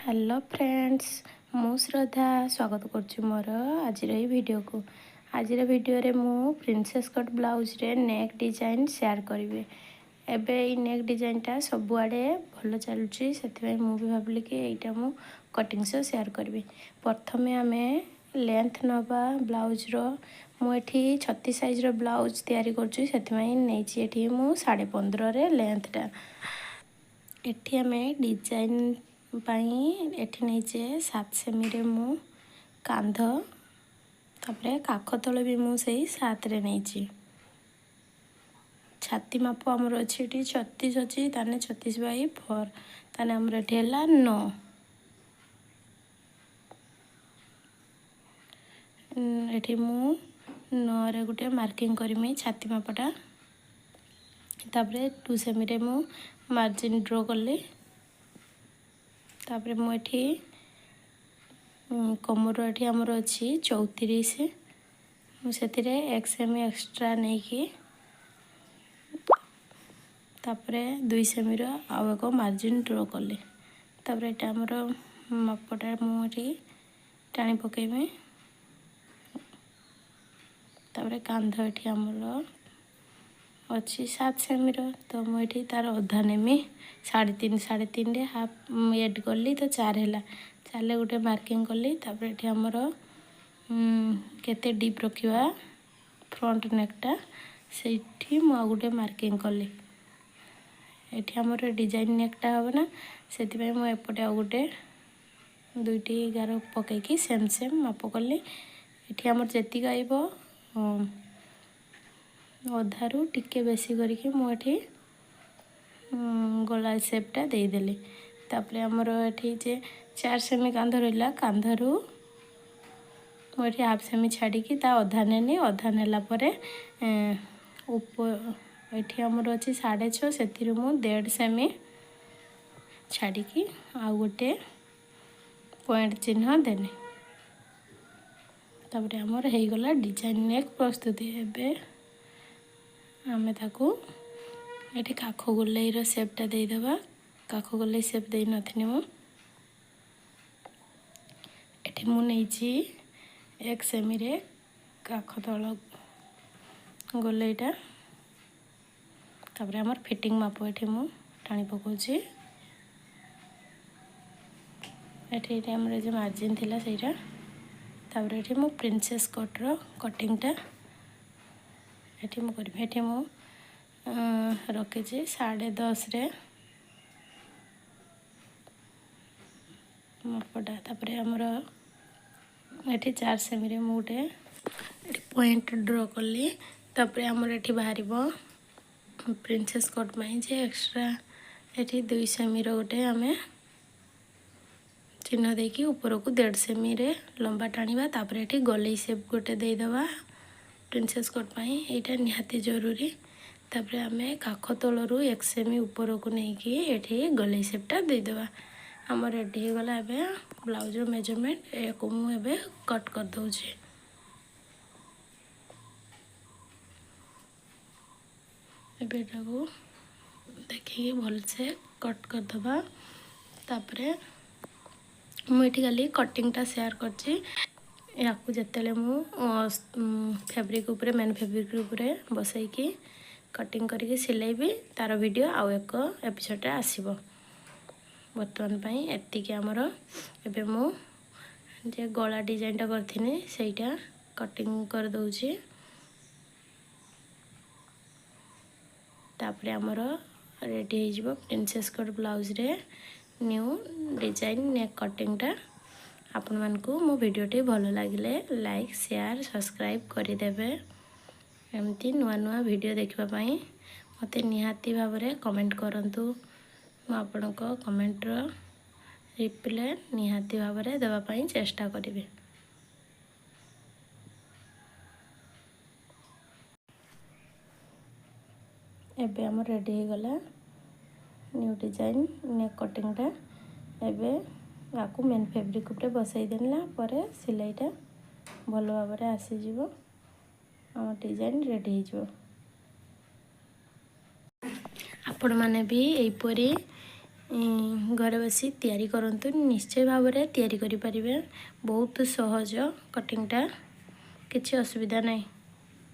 Hello friends मु श्रद्धा स्वागत करुच्ची मोर आज वीडियो को। आज वीडियो रे मु प्रिंसेस कट ब्लाउज रे नेक डिजाइन शेयर करी। एबे ई नेक डिजाइन टा सबुआड़े भल चलुची से मु भी भाविली कि एटा मु कटिंग से शेयर करी। प्रथमे आमे लेंथ नवा ब्लाउज रो मुझे 36 साइज रो ब्लाउज तैयारी करछु सेथिमाई नेची एठी मु 15.5 रे लेंथ टा। एठी आमे डिजाइन पाई एठी नेचे 7 सेमी रे मु कांध तापरे काख तळे भी मु सेही 7 रे नेची। छाती माप हमर अछि एठी 36 अछि ताने 36/4 ताने हमर एठी हला 9। एठी मु 9 रे गुटे मार्किंग करमी छाती मापटा। तापरे 2 सेमी रे मु मार्जिन ड्रॉ करली। तापरे मु एठी कमर एठी हमर अछि 34 मु सेतिरे 1 सेमी एक्स्ट्रा नै कि तापरे 2 सेमी रो आउ एको मार्जिन ड्रॉ करली। तापरे एटा हमर मापटा मु एठी टाणी पकेइमे। तापरे कांध एठी हमर अच्छी 7 सेमी रो तो मुझे तार अधा नेमी 3.5 रे हाफ एड करली तो 4 है 4 गोटे मार्किंग कली। तापर ये हमर केते डीप रखा फ्रंट नेकटा से गोटे मार्किंग कली। ये हमर डिजाइन नेकटा हम ना से मुझे आ गोटे 2टी गार पकईकी सेम सेम माप कली। ये हमर जेतिक आइबो अधारू टिके बेसी करके मुझे गला सेपटा देदेली। तापरे हमर एठी जे 4 सेमी कांध रहा कांधरू मुझे हाफ सेमी छाड़ी ता अधा नेनी अधा नेला परे ऊपर एठी हमर अछि 6.5 से मु 1.5 सेमी छाड़ी आ गोटे पॉइंट चिन्ह देनी। तापरे हमर हे गला डिजाइन नेक प्रस्तुति। एबे आमे ताकू एठी काख गोलाई सेपटा दे देबा। काख गोलाई सेप दे नथिनी मु एठी मु नेची 1 सेमी रे काख तळ गोलाईटा। तापरे हमर फिटिंग माप एठी मु टाणी पकोची। एठी हमर जे मार्जिन थिला सेटा तापरे एठी मु प्रिंसेस कट रो कटिंगटा एठी मु करबे। एठी मु रखे 10.5 रे मापटा। तापरे हमर एठी 4 सेमी रे मु गोटे पॉइंट ड्रॉ करली। तापरे हमर एठी बाहरिबो प्रिंसेस कट माई जे एक्स्ट्रा एठी 2 सेमी रो गोटे हमें चिन्ह देकी ऊपर को 1.5 सेमी रे लंबा टाणीबा। तापरे एठी गले शेप गोटे दे देबा प्रिंसेस कट माई एटा निहाती जरूरी। तापरे हमें काख तळरू 1 सेमी ऊपर को नेकी एठी गले शेपटा दे देबा। हमर रेडी हो गला। एबे ब्लाउज रो मेजरमेंट एको मु एबे कट कर दउची। एबे एटाको देखिए भल से कट कर दबा। तापरे मु एठी खाली कटिंग टा शेयर करची। याकू जतेले मु फैब्रिक ऊपर मेन फैब्रिक ऊपर बसैकी कटिंग करके सिलेबी तार वीडियो आउ एक एपिसोड आसीबो। बर्तमान पई एतिके हमर एबे मु जे गला डिजाइन टा करथिनी सेटा कटिंग कर दउची। तापरे हमर रेडी हो जिवो प्रिंसेस कट ब्लाउज रे न्यू डिजाइन नेक कटिंग टा। आपण मानकू मो वीडियो टी भलो लागिले लाइक शेयर सब्सक्राइब करि देबे। एमती नुआ नुआ वीडियो देखिबा पई मते निहाती भाबरे कमेंट करंतु। मो आपनको कमेंट रो रिप्लाई निहाती भाबरे देबा पई चेष्टा करिवे। एबे हम रेडी हो गला न्यू डिजाइन नेक कटिंग टा। एबे याकू मेन फैब्रिक ऊपर बसई देला परे सिलाईटा भलो भाबरे आसी जिवो। हम डिजाइन रेडी हो जिवो। आपण माने भी एई परी ଘରେ ବସି ତିଆରି କରନ୍ତୁ, ନିଶ୍ଚୟ ଭାବରେ ତିଆରି କରିପାରିବେ। ବହୁତ ସହଜ କଟିଂଟା, କିଛି ଅସୁବିଧା ନାହିଁ।